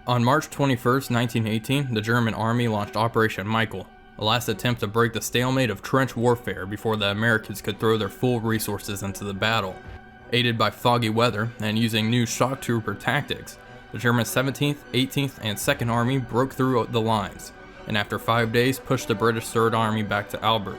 On March 21st, 1918, the German army launched Operation Michael, a last attempt to break the stalemate of trench warfare before the Americans could throw their full resources into the battle. Aided by foggy weather and using new shock trooper tactics, the German 17th, 18th, and 2nd Army broke through the lines, and after 5 days pushed the British 3rd Army back to Albert.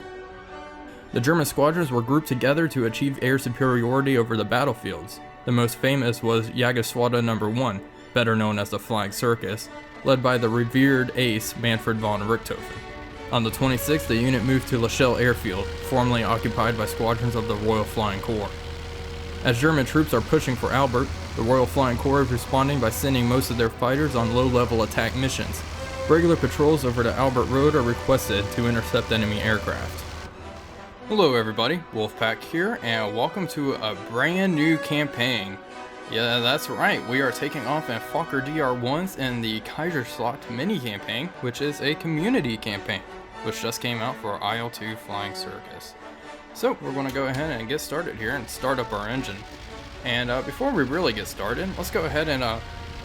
The German squadrons were grouped together to achieve air superiority over the battlefields. The most famous was Jägerschwadron No. 1, better known as the Flying Circus, led by the revered ace Manfred von Richtofen. On the 26th, the unit moved to Lachelle Airfield, formerly occupied by squadrons of the Royal Flying Corps. As German troops are pushing for Albert, the Royal Flying Corps is responding by sending most of their fighters on low-level attack missions. Regular patrols over the Albert Road are requested to intercept enemy aircraft. Hello everybody, Wolfpack here, and welcome to a brand new campaign. Yeah, that's right, we are taking off in Fokker DR1s in the Kaiserschlacht mini-campaign, which is a community campaign, which just came out for IL-2 Flying Circus. So, we're going to go ahead and get started here and start up our engine. And before we really get started, let's go ahead and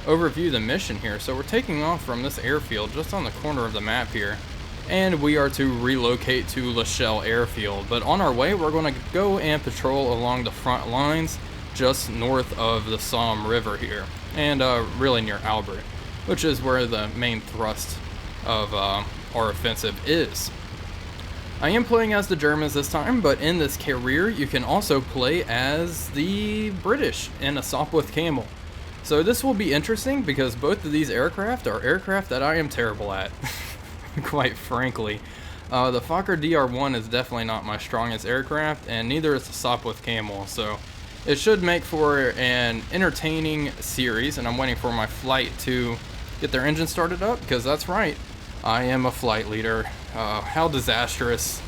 overview the mission here. So we're taking off from this airfield just on the corner of the map here, and we are to relocate to Lachelle Airfield. But on our way, we're going to go and patrol along the front lines just north of the Somme River here, and really near Albert, which is where the main thrust of our offensive is. I am playing as the Germans this time, but in this career you can also play as the British in a Sopwith Camel. So this will be interesting because both of these aircraft are aircraft that I am terrible at, quite frankly. The Fokker DR1 is definitely not my strongest aircraft, and neither is the Sopwith Camel, so it should make for an entertaining series, and I'm waiting for my flight to get their engine started up, because that's right, I am a flight leader. How disastrous.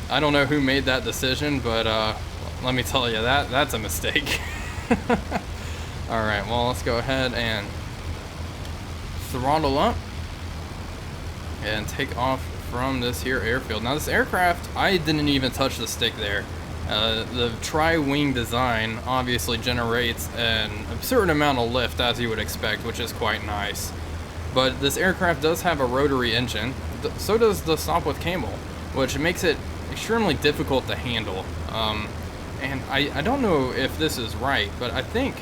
I don't know who made that decision, but let me tell you, that's a mistake. Alright, well, let's go ahead and throttle up and take off from this here airfield. Now this aircraft, I didn't even touch the stick there. The tri-wing design obviously generates an absurd amount of lift, as you would expect, which is quite nice. But this aircraft does have a rotary engine, so does the Sopwith Camel, which makes it extremely difficult to handle. And I don't know if this is right, but I think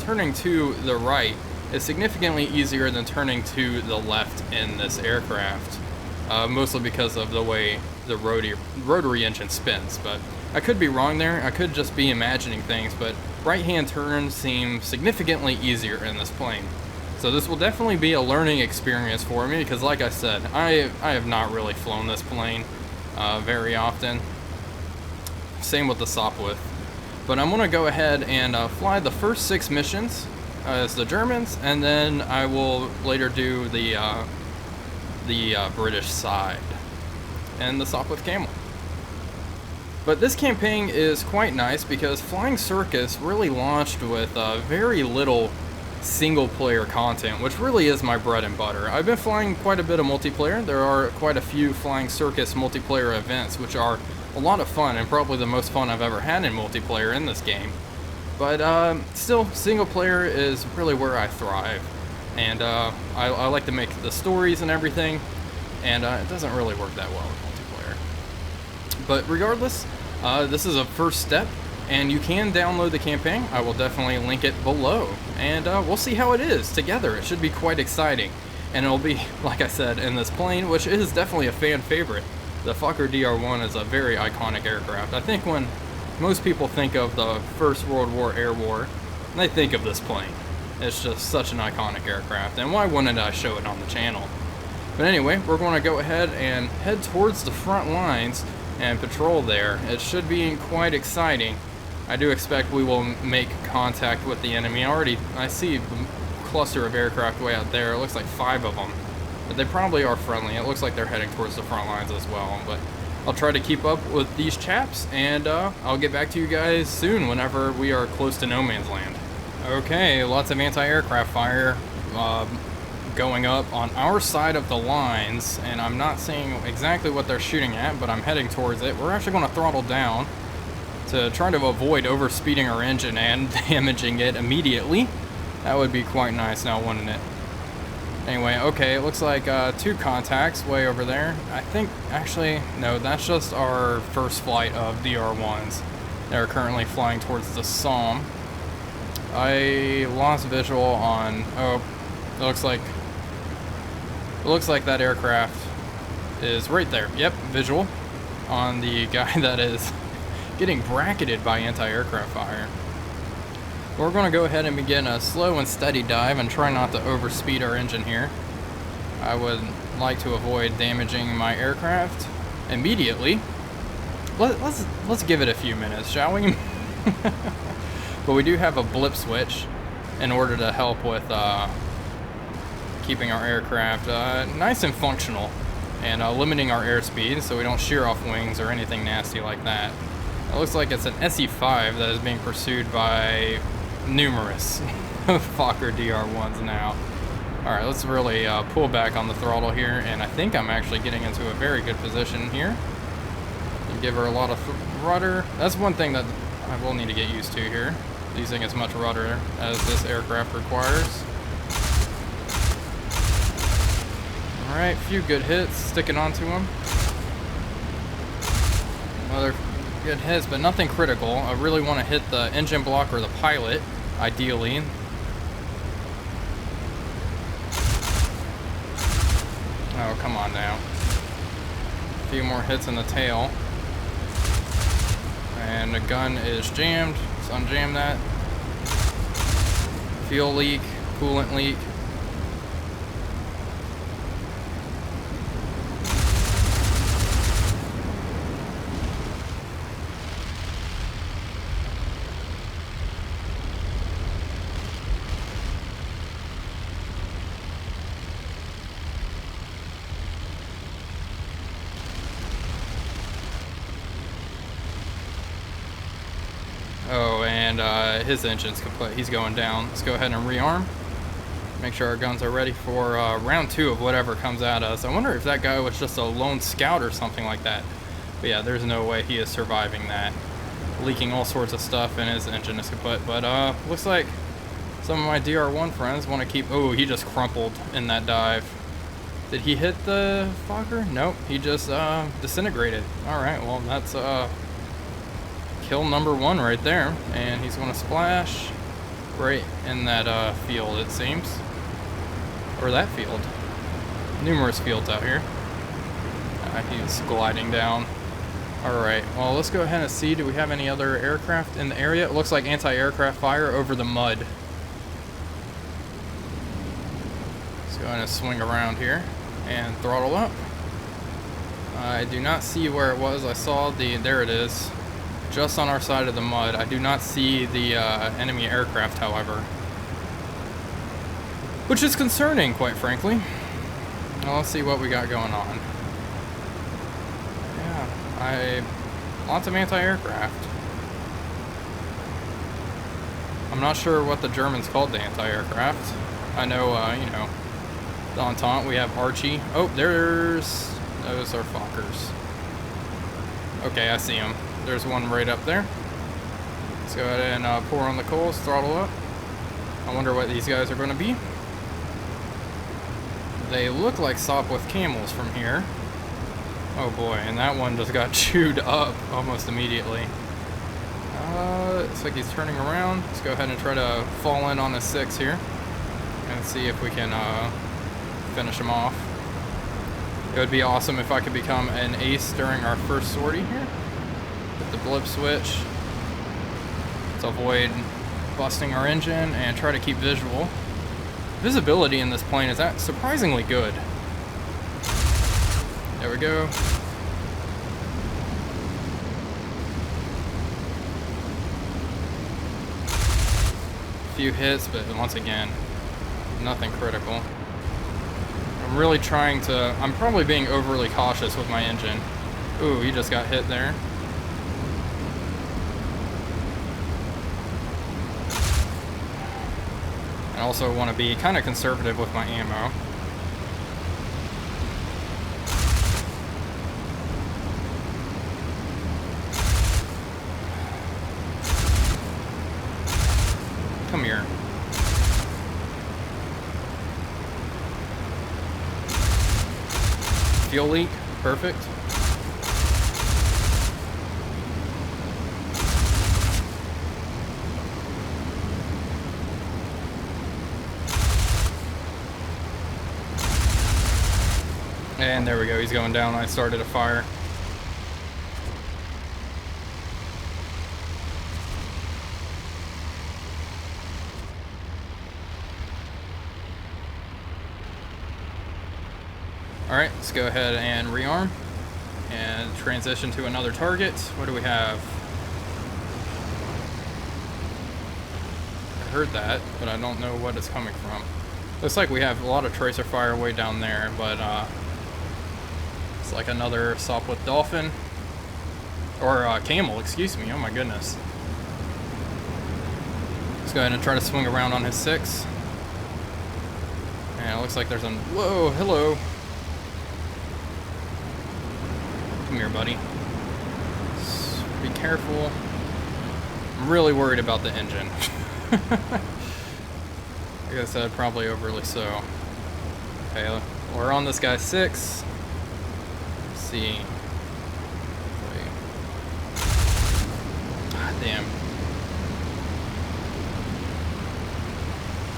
turning to the right is significantly easier than turning to the left in this aircraft, mostly because of the way the rotary engine spins. But I could be wrong there, I could just be imagining things, but right-hand turns seem significantly easier in this plane. So this will definitely be a learning experience for me, because like I said, I have not really flown this plane very often. Same with the Sopwith. But I'm going to go ahead and fly the first 6 missions as the Germans, and then I will later do the British side and the Sopwith Camel. But this campaign is quite nice because Flying Circus really launched with very little single-player content, which really is my bread and butter. I've been flying quite a bit of multiplayer. There are quite a few Flying Circus multiplayer events, which are a lot of fun and probably the most fun I've ever had in multiplayer in this game. But still, single-player is really where I thrive. And I like to make the stories and everything, and it doesn't really work that well with multiplayer. But regardless, this is a first step, and you can download the campaign. I will definitely link it below, and we'll see how it is together. It should be quite exciting, and it'll be, like I said, in this plane, which is definitely a fan favorite. The Fokker DR1 is a very iconic aircraft. I think when most people think of the First World War Air War, they think of this plane. It's just such an iconic aircraft, and why wouldn't I show it on the channel? But anyway, we're going to go ahead and head towards the front lines and patrol there. It should be quite exciting. I do expect we will make contact with the enemy. I see a cluster of aircraft way out there. It looks like 5 of them. But they probably are friendly. It looks like they're heading towards the front lines as well. But I'll try to keep up with these chaps, and I'll get back to you guys soon whenever we are close to no man's land. Okay, lots of anti-aircraft fire going up on our side of the lines, and I'm not seeing exactly what they're shooting at, but I'm heading towards it. We're actually going to throttle down to try to avoid overspeeding our engine and damaging it immediately. That would be quite nice now, wouldn't it? Anyway, okay, it looks like 2 contacts way over there. I think, actually, no, that's just our first flight of DR1s. They're currently flying towards the Somme. I lost visual on, oh, it looks like that aircraft is right there. Yep, visual on the guy that is getting bracketed by anti-aircraft fire. We're going to go ahead and begin a slow and steady dive and try not to overspeed our engine here. I would like to avoid damaging my aircraft immediately. Let's give it a few minutes, shall we? But we do have a blip switch in order to help with keeping our aircraft nice and functional and limiting our airspeed so we don't shear off wings or anything nasty like that. It looks like it's an SE-5 that is being pursued by numerous Fokker DR1s now. Alright, let's really pull back on the throttle here, and I think I'm actually getting into a very good position here. And give her a lot of rudder. That's one thing that I will need to get used to here, using as much rudder as this aircraft requires. Alright, a few good hits, sticking onto them. Another good hits, but nothing critical. I really want to hit the engine block or the pilot, ideally. Oh, come on now. A few more hits in the tail. And the gun is jammed. Let's unjam that. Fuel leak, coolant leak. Oh, and his engine's complete. He's going down. Let's go ahead and rearm. Make sure our guns are ready for round 2 of whatever comes at us. I wonder if that guy was just a lone scout or something like that. But yeah, there's no way he is surviving that. Leaking all sorts of stuff, and his engine is kaput. But looks like some of my DR1 friends want to keep... Oh, he just crumpled in that dive. Did he hit the Fokker? Nope, he just disintegrated. Alright, well, that's... kill number 1 right there, and he's going to splash right in that field, it seems, or that field. Numerous fields out here. He's gliding down. Alright, well, let's go ahead and see, do we have any other aircraft in the area? It looks like anti-aircraft fire over the mud. Let's go ahead and swing around here and throttle up. I do not see where it was. I saw there it is, just on our side of the mud. I do not see the enemy aircraft, however, which is concerning, quite frankly. Well, let's see what we got going on. Yeah, lots of anti-aircraft. I'm not sure what the Germans called the anti-aircraft. I know, you know, the Entente, we have Archie. Oh, those are Fokkers. Okay, I see them. There's one right up there. Let's go ahead and pour on the coals, throttle up. I wonder what these guys are going to be. They look like Sopwith camels from here. Oh boy, and that one just got chewed up almost immediately. Looks like he's turning around. Let's go ahead and try to fall in on a 6 here and see if we can finish him off. It would be awesome if I could become an ace during our first sortie here. Hit the blip switch to avoid busting our engine and try to keep visual. Visibility in this plane is surprisingly good. There we go. A few hits, but once again, nothing critical. I'm really trying to... I'm probably being overly cautious with my engine. Ooh, he just got hit there. I also want to be kind of conservative with my ammo. Come here. fuel leak. Perfect. And there we go, he's going down. I started a fire. Alright, let's go ahead and rearm and transition to another target. What do we have? I heard that, but I don't know what it's coming from. Looks like we have a lot of tracer fire way down there, but it's like another Sopwith dolphin. Or camel, excuse me, oh my goodness. Let's go ahead and try to swing around on his 6. And it looks like there's a... Whoa, hello. Come here, buddy. Be careful. I'm really worried about the engine. Like I said, probably overly so. Okay, we're on this guy's 6. Let's see. God damn.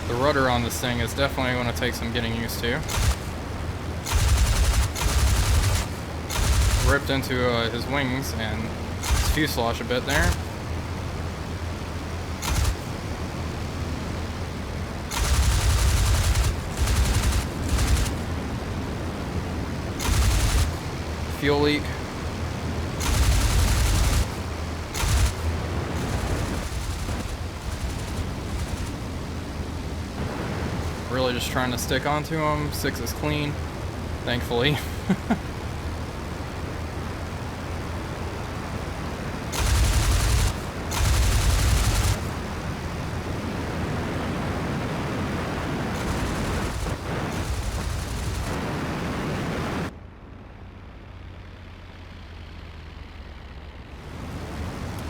The rudder on this thing is definitely going to take some getting used to. Ripped into his wings and his fuselage a bit there. Fuel leak. Really just trying to stick onto him. 6 is clean, thankfully.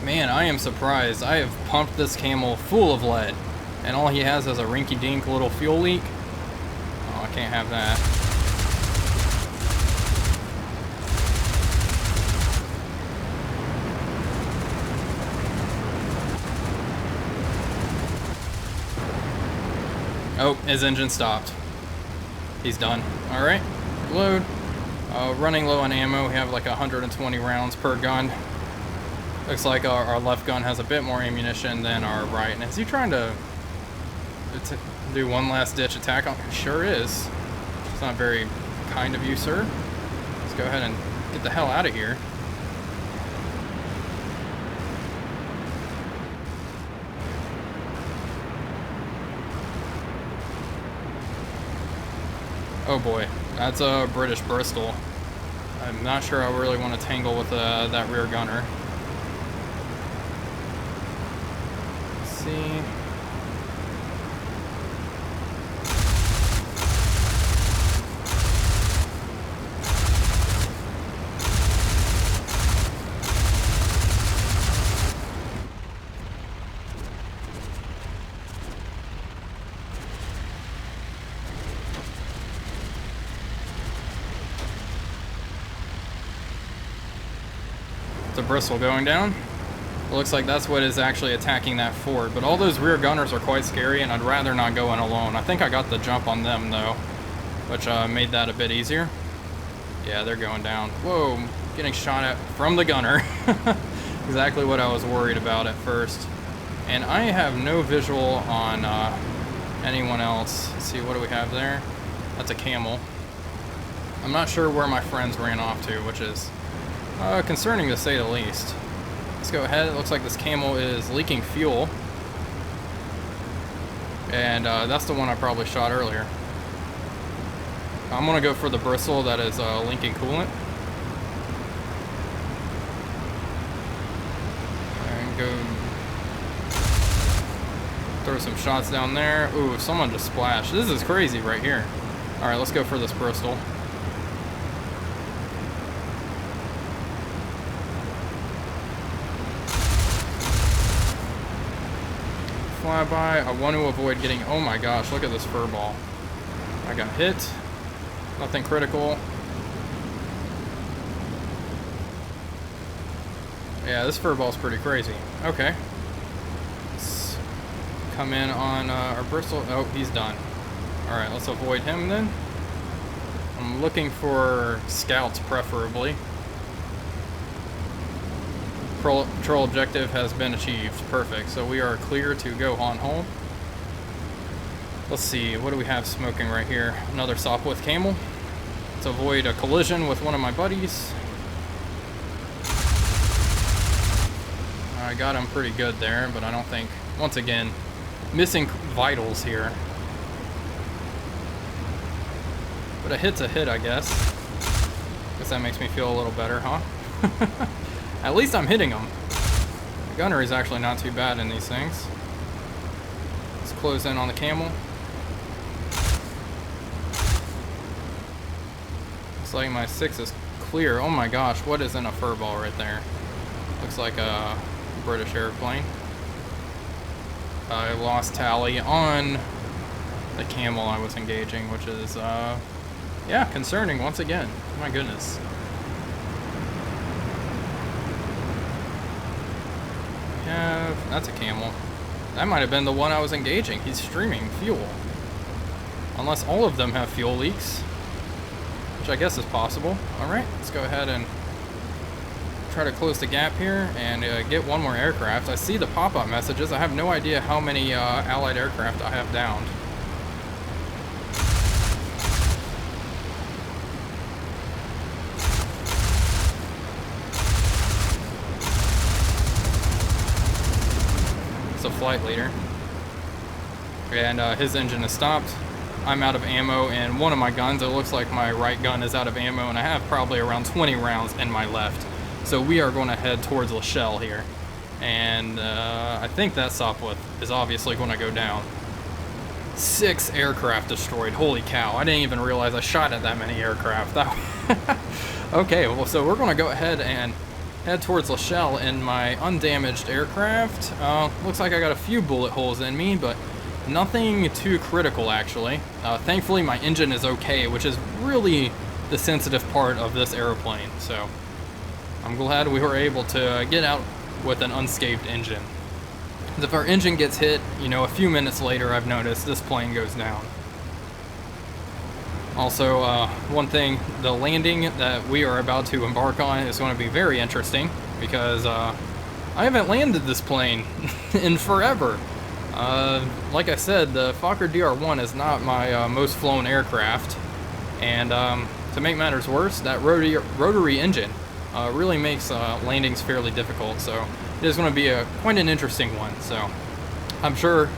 Man, I am surprised. I have pumped this camel full of lead, and all he has is a rinky-dink little fuel leak. Oh, I can't have that. Oh, his engine stopped. He's done. Alright, load. Running low on ammo. We have like 120 rounds per gun. Looks like our left gun has a bit more ammunition than our right. And is he trying to do one last ditch attack on? Sure is. It's not very kind of you, sir. Let's go ahead and get the hell out of here. Oh boy, that's a British Bristol. I'm not sure I really want to tangle with that rear gunner. See. The Bristol going down. It looks like that's what is actually attacking that fort, but all those rear gunners are quite scary, and I'd rather not go in alone. I think I got the jump on them though, which made that a bit easier. Yeah, they're going down. Whoa, getting shot at from the gunner. Exactly what I was worried about at first. And I have no visual on anyone else. Let's see, what do we have there? That's a camel. I'm not sure where my friends ran off to, which is concerning to say the least. Let's go ahead. It looks like this camel is leaking fuel. And that's the one I probably shot earlier. I'm going to go for the Bristol that is leaking coolant. And go throw some shots down there. Ooh, someone just splashed. This is crazy right here. Alright, let's go for this Bristol. Flyby. I want to avoid getting... Oh my gosh, look at this Furball. I got hit. Nothing critical. Yeah, this furball's pretty crazy. Okay. Let's come in on our bristle. Oh, he's done. Alright, let's avoid him then. I'm looking for scouts, preferably. Patrol objective has been achieved. Perfect. So we are clear to go on home. Let's see, what do we have smoking right here? Another Sopwith camel. Let's avoid a collision with one of my buddies. I got him pretty good there, but I don't think, once again, missing vitals here. But a hit's a hit, I guess. Guess that makes me feel a little better, huh? At least I'm hitting him. The gunner is actually not too bad in these things. Let's close in on the camel. Looks like my 6 is clear. Oh my gosh, what is in a furball right there? Looks like a British airplane. I lost tally on the camel I was engaging, which is, yeah, concerning once again. My goodness. Yeah, that's a camel. That might have been the one I was engaging. He's streaming fuel. Unless all of them have fuel leaks, which I guess is possible. Alright, let's go ahead and try to close the gap here and get one more aircraft. I see the pop-up messages. I have no idea how many Allied aircraft I have downed. It's a flight leader. And his engine is stopped. I'm out of ammo in one of my guns. It looks like my right gun is out of ammo, and I have probably around 20 rounds in my left. So we are going to head towards La Chelle here. And I think that Sopwith is obviously going to go down. 6 aircraft destroyed. Holy cow. I didn't even realize I shot at that many aircraft. Okay, well, so we're going to go ahead and head towards La Chelle in my undamaged aircraft. Looks like I got a few bullet holes in me, but nothing too critical, actually. Thankfully, my engine is okay, which is really the sensitive part of this airplane. So I'm glad we were able to get out with an unscathed engine. If our engine gets hit, you know, a few minutes later, I've noticed this plane goes down. Also, one thing, the landing that we are about to embark on is going to be very interesting because I haven't landed this plane in forever. Like I said, the Fokker DR-1 is not my most flown aircraft, and to make matters worse, that rotary engine really makes landings fairly difficult, so it is going to be quite an interesting one. So I'm sure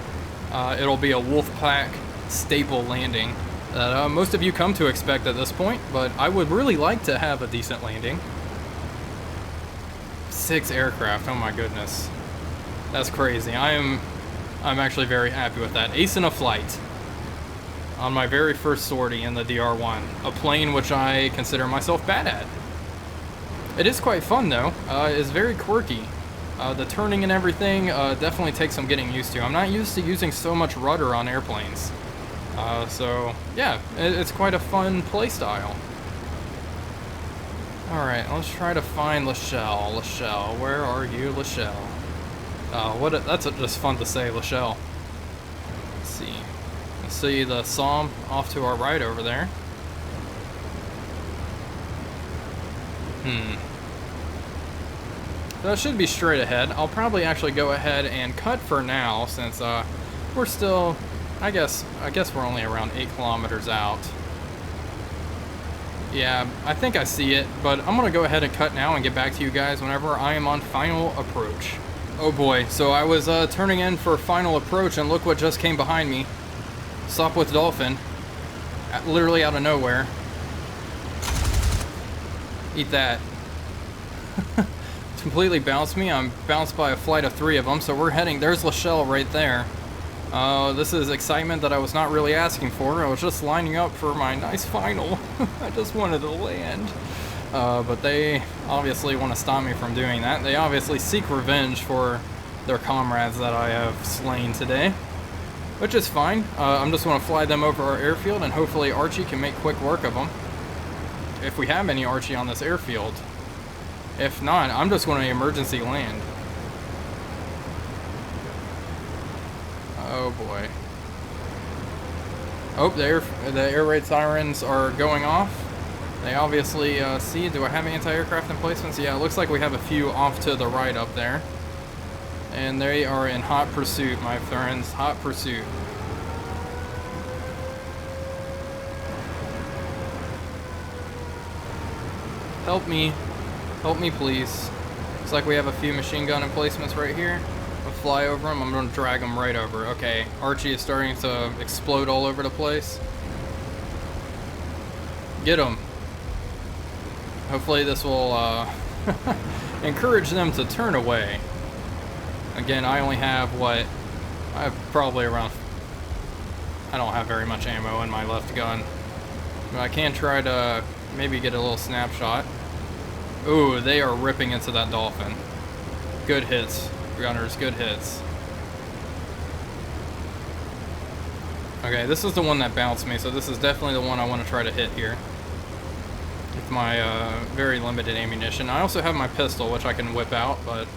it'll be a Wolfpack staple landing that most of you come to expect at this point, but I would really like to have a decent landing. 6 aircraft, oh my goodness. That's crazy. I'm actually very happy with that. Ace in a flight on my very first sortie in the DR-1, a plane which I consider myself bad at. It is quite fun though. It's very quirky. The turning and everything definitely takes some getting used to. I'm not used to using so much rudder on airplanes. So yeah, it's quite a fun play style. Alright, let's try to find La Chelle. La Chelle, where are you, La Chelle? That's just fun to say, La Chelle. Let's see. Let's see the Somme off to our right over there. So it should be straight ahead. I'll probably actually go ahead and cut for now since we're still, I guess we're only around 8 kilometers out. Yeah, I think I see it, but I'm gonna go ahead and cut now and get back to you guys whenever I am on final approach. Oh boy, so I was turning in for final approach and look what just came behind me. Sopwith Dolphin, literally out of nowhere. Eat that. It's completely bounced me. I'm bounced by a flight of 3 of them, so we're heading, there's La Chelle right there. This is excitement that I was not really asking for. I was just lining up for my nice final. I just wanted to land. But they obviously want to stop me from doing that. They obviously seek revenge for their comrades that I have slain today, which is fine. I'm just going to fly them over our airfield, and hopefully Archie can make quick work of them. If we have any Archie on this airfield. If not, I'm just going to emergency land. Oh boy. Oh, the air raid sirens are going off. They obviously see. Do I have anti-aircraft emplacements? Yeah, it looks like we have a few off to the right up there. And they are in hot pursuit, my friends. Hot pursuit. Help me. Help me, please. Looks like we have a few machine gun emplacements right here. I'll fly over them. I'm going to drag them right over. Okay, Archie is starting to explode all over the place. Get them. Hopefully this will encourage them to turn away. Again, I only have what? I have probably around... I don't have very much ammo in my left gun. But I can try to maybe get a little snapshot. Ooh, they are ripping into that dolphin. Good hits, gunners, good hits. Okay, this is the one that bounced me, so this is definitely the one I want to try to hit here. With my very limited ammunition. I also have my pistol, which I can whip out, but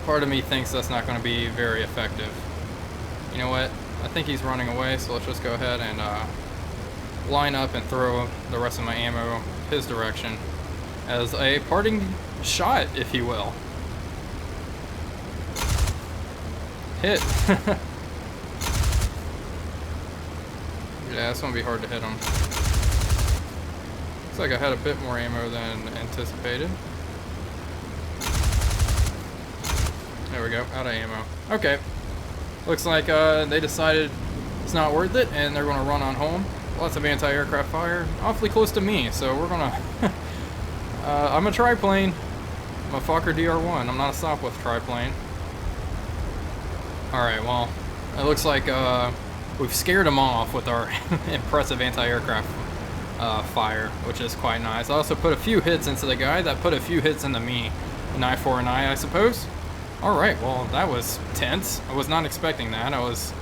part of me thinks that's not going to be very effective. You know what? I think he's running away, so let's just go ahead and line up and throw the rest of my ammo his direction as a parting shot, if you will. Hit. Yeah, it's gonna be hard to hit him. Looks like I had a bit more ammo than anticipated. There we go, out of ammo. Okay. Looks like they decided it's not worth it and they're gonna run on home. Lots of anti-aircraft fire, awfully close to me, so we're gonna... I'm a triplane. I'm a Fokker DR1. I'm not a Sopwith triplane. Alright, well, it looks like we've scared them off with our impressive anti-aircraft fire, which is quite nice. I also put a few hits into the guy that put a few hits into me. An eye for an eye, I suppose. Alright, well, that was tense. I was not expecting that. I was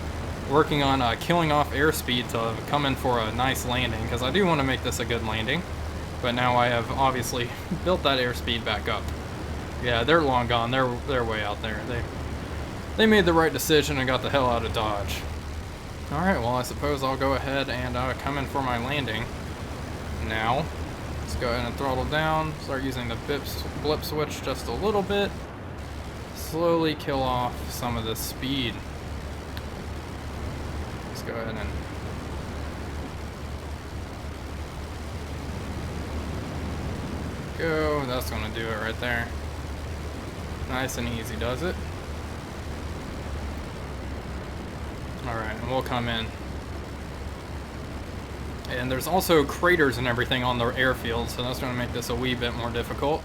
working on killing off airspeed to come in for a nice landing, because I do want to make this a good landing. But now I have obviously built that airspeed back up. Yeah, they're long gone. They're way out there. They made the right decision and got the hell out of Dodge. Alright, well, I suppose I'll go ahead and come in for my landing now. Let's go ahead and throttle down. Start using the blip switch just a little bit. Slowly kill off some of the speed. Let's go ahead and... go. That's gonna do it right there. Nice and easy, does it? Alright, and we'll come in. And there's also craters and everything on the airfield, so that's gonna make this a wee bit more difficult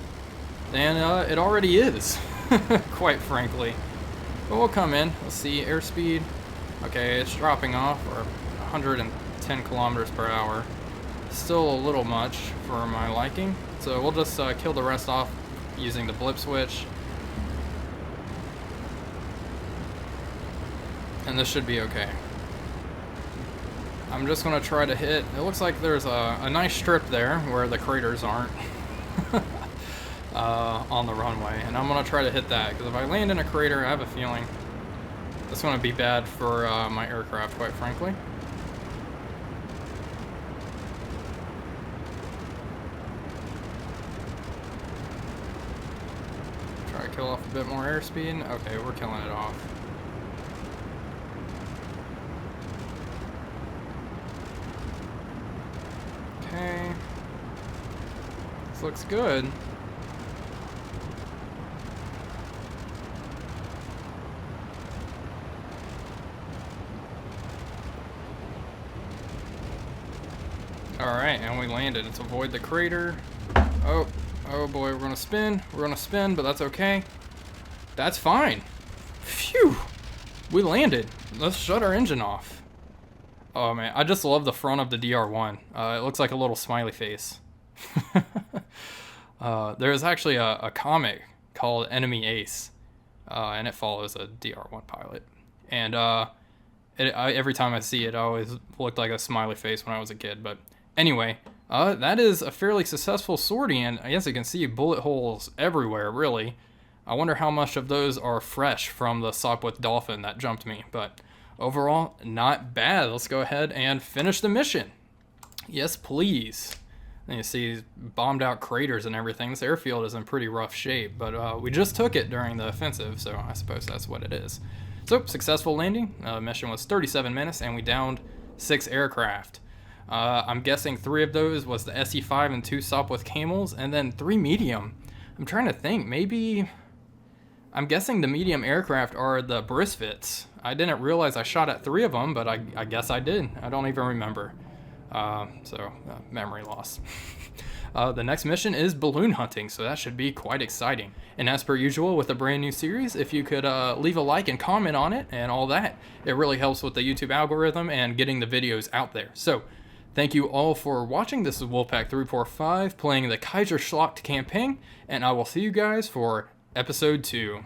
than it already is, quite frankly. But we'll come in. Let's see, airspeed. Okay, it's dropping off, or 110 kilometers per hour. Still a little much for my liking. So we'll just kill the rest off using the blip switch. And this should be okay. I'm just going to try to hit... It looks like there's a nice strip there where the craters aren't on the runway. And I'm going to try to hit that, because if I land in a crater, I have a feeling it's going to be bad for my aircraft, quite frankly. Kill off a bit more airspeed. Okay, we're killing it off. Okay. This looks good. Alright, and we landed. Let's avoid the crater. Oh boy, we're gonna spin. We're gonna spin, but that's okay. That's fine. Phew! We landed. Let's shut our engine off. Oh man, I just love the front of the DR1. It looks like a little smiley face. There's actually a comic called Enemy Ace, and it follows a DR1 pilot. And every time I see it, I always looked like a smiley face when I was a kid. But anyway, That is a fairly successful sortie, and I guess you can see bullet holes everywhere, really. I wonder how much of those are fresh from the Sopwith Dolphin that jumped me, but overall, not bad. Let's go ahead and finish the mission. Yes, please. And you see bombed out craters and everything. This airfield is in pretty rough shape, but we just took it during the offensive, so I suppose that's what it is. So, successful landing. Mission was 37 minutes, and we downed 6 aircraft. I'm guessing 3 of those was the SE-5 and 2 Sopwith Camels, and then 3 medium. I'm trying to think, maybe... I'm guessing the medium aircraft are the Brisfits. I didn't realize I shot at 3 of them, but I guess I did. I don't even remember. Memory loss. The next mission is balloon hunting, so that should be quite exciting. And as per usual with a brand new series, if you could leave a like and comment on it and all that, it really helps with the YouTube algorithm and getting the videos out there. So, thank you all for watching. This is Wolfpack345 playing the Kaiserschlacht campaign, and I will see you guys for episode 2.